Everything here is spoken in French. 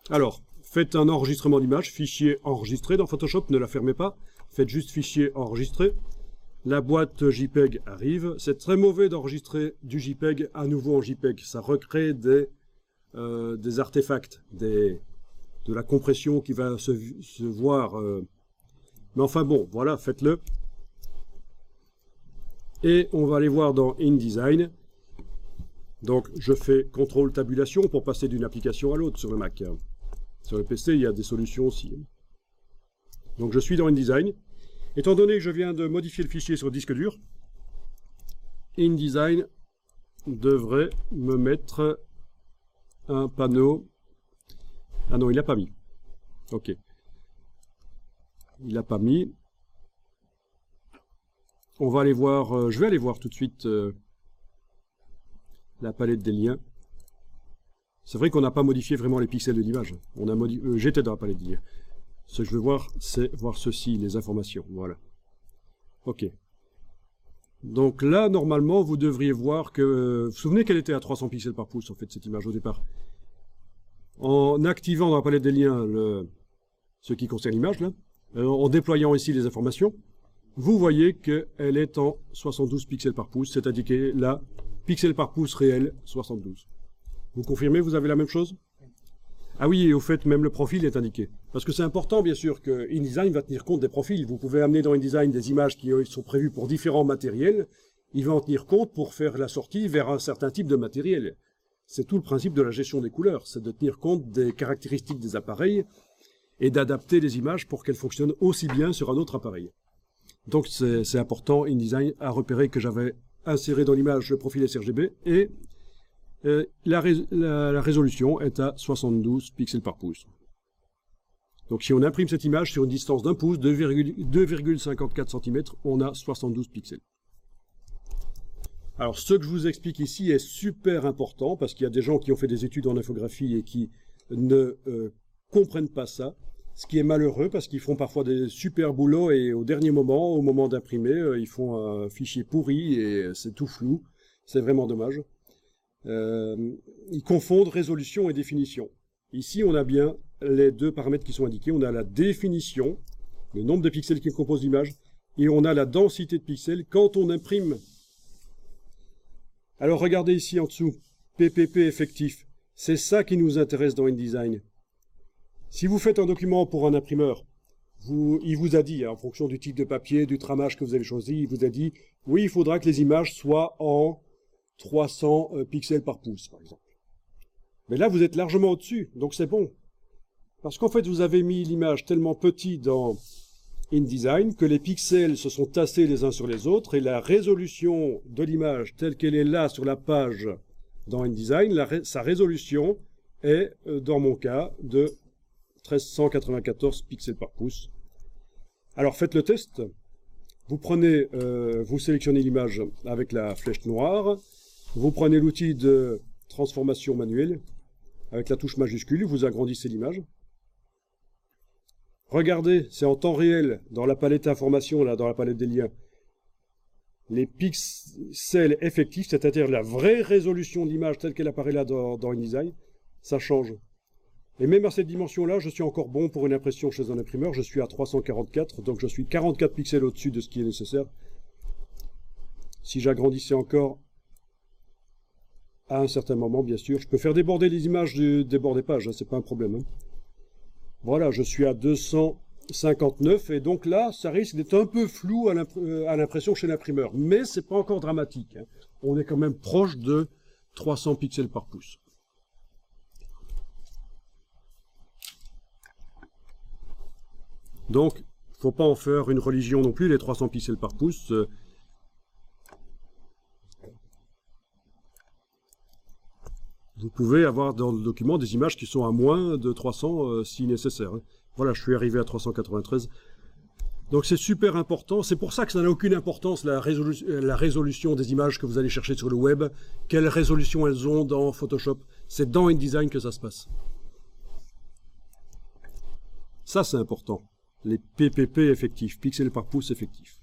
Alors, faites un enregistrement d'image, fichier enregistré dans Photoshop, ne la fermez pas. Faites juste fichier enregistré. La boîte JPEG arrive. C'est très mauvais d'enregistrer du JPEG à nouveau en JPEG. Ça recrée des artefacts, de la compression qui va se voir. Mais enfin bon, voilà, faites-le. Et on va aller voir dans InDesign. Donc, je fais CTRL tabulation pour passer d'une application à l'autre sur le Mac. Sur le PC, il y a des solutions aussi. Donc, je suis dans InDesign. Étant donné que je viens de modifier le fichier sur disque dur, InDesign devrait me mettre un panneau. Ah non, il n'a pas mis. Ok. Il n'a pas mis. On va aller voir, je vais aller voir tout de suite la palette des liens. C'est vrai qu'on n'a pas modifié vraiment les pixels de l'image. J'étais dans la palette des liens. Ce que je veux voir, c'est voir ceci, les informations. Voilà. Ok. Donc là, normalement, vous devriez voir que... Vous vous souvenez qu'elle était à 300 pixels par pouce, en fait, cette image au départ. En activant dans la palette des liens ce qui concerne l'image, là, en déployant ici les informations, vous voyez qu'elle est en 72 pixels par pouce, c'est indiqué là, pixels par pouce réel, 72. Vous confirmez, vous avez la même chose? Ah oui, et au fait, même le profil est indiqué. Parce que c'est important, bien sûr, que InDesign va tenir compte des profils. Vous pouvez amener dans InDesign des images qui sont prévues pour différents matériels. Il va en tenir compte pour faire la sortie vers un certain type de matériel. C'est tout le principe de la gestion des couleurs, c'est de tenir compte des caractéristiques des appareils et d'adapter les images pour qu'elles fonctionnent aussi bien sur un autre appareil. Donc c'est important, InDesign a repéré que j'avais inséré dans l'image le profil sRGB et la résolution est à 72 pixels par pouce. Donc si on imprime cette image sur une distance d'un pouce, 2,54 cm, on a 72 pixels. Alors ce que je vous explique ici est super important parce qu'il y a des gens qui ont fait des études en infographie et qui ne comprennent pas ça. Ce qui est malheureux parce qu'ils font parfois des super boulots et au dernier moment, au moment d'imprimer, ils font un fichier pourri et c'est tout flou. C'est vraiment dommage. Ils confondent résolution et définition. Ici, on a bien les deux paramètres qui sont indiqués. On a la définition, le nombre de pixels qui composent l'image, et on a la densité de pixels quand on imprime. Alors regardez ici en dessous, PPP effectif. C'est ça qui nous intéresse dans InDesign. Si vous faites un document pour un imprimeur, il vous a dit, en fonction du type de papier, du tramage que vous avez choisi, il vous a dit, oui, il faudra que les images soient en 300 pixels par pouce, par exemple. Mais là, vous êtes largement au-dessus, donc c'est bon. Parce qu'en fait, vous avez mis l'image tellement petit dans InDesign que les pixels se sont tassés les uns sur les autres et la résolution de l'image telle qu'elle est là sur la page dans InDesign, sa résolution est, dans mon cas, de 1394 pixels par pouce. Alors faites le test. Vous prenez, vous sélectionnez l'image avec la flèche noire. Vous prenez l'outil de transformation manuelle avec la touche majuscule. Vous agrandissez l'image. Regardez, c'est en temps réel dans la palette information, là, dans la palette des liens. Les pixels effectifs, c'est-à-dire la vraie résolution de l'image telle qu'elle apparaît là dans InDesign, ça change. Et même à cette dimension-là, je suis encore bon pour une impression chez un imprimeur. Je suis à 344, donc je suis 44 pixels au-dessus de ce qui est nécessaire. Si j'agrandissais encore à un certain moment, bien sûr, je peux faire déborder les images des bords des pages, hein, c'est pas un problème. Hein. Voilà, je suis à 259, et donc là, ça risque d'être un peu flou à l'impression chez l'imprimeur. Mais c'est pas encore dramatique. Hein. On est quand même proche de 300 pixels par pouce. Donc, il ne faut pas en faire une religion non plus, les 300 pixels par pouce. Vous pouvez avoir dans le document des images qui sont à moins de 300 si nécessaire. Hein. Voilà, je suis arrivé à 393. Donc c'est super important. C'est pour ça que ça n'a aucune importance, la résolution des images que vous allez chercher sur le web. Quelle résolution elles ont dans Photoshop. C'est dans InDesign que ça se passe. Ça, c'est important. Les PPP effectifs, pixels par pouce effectifs.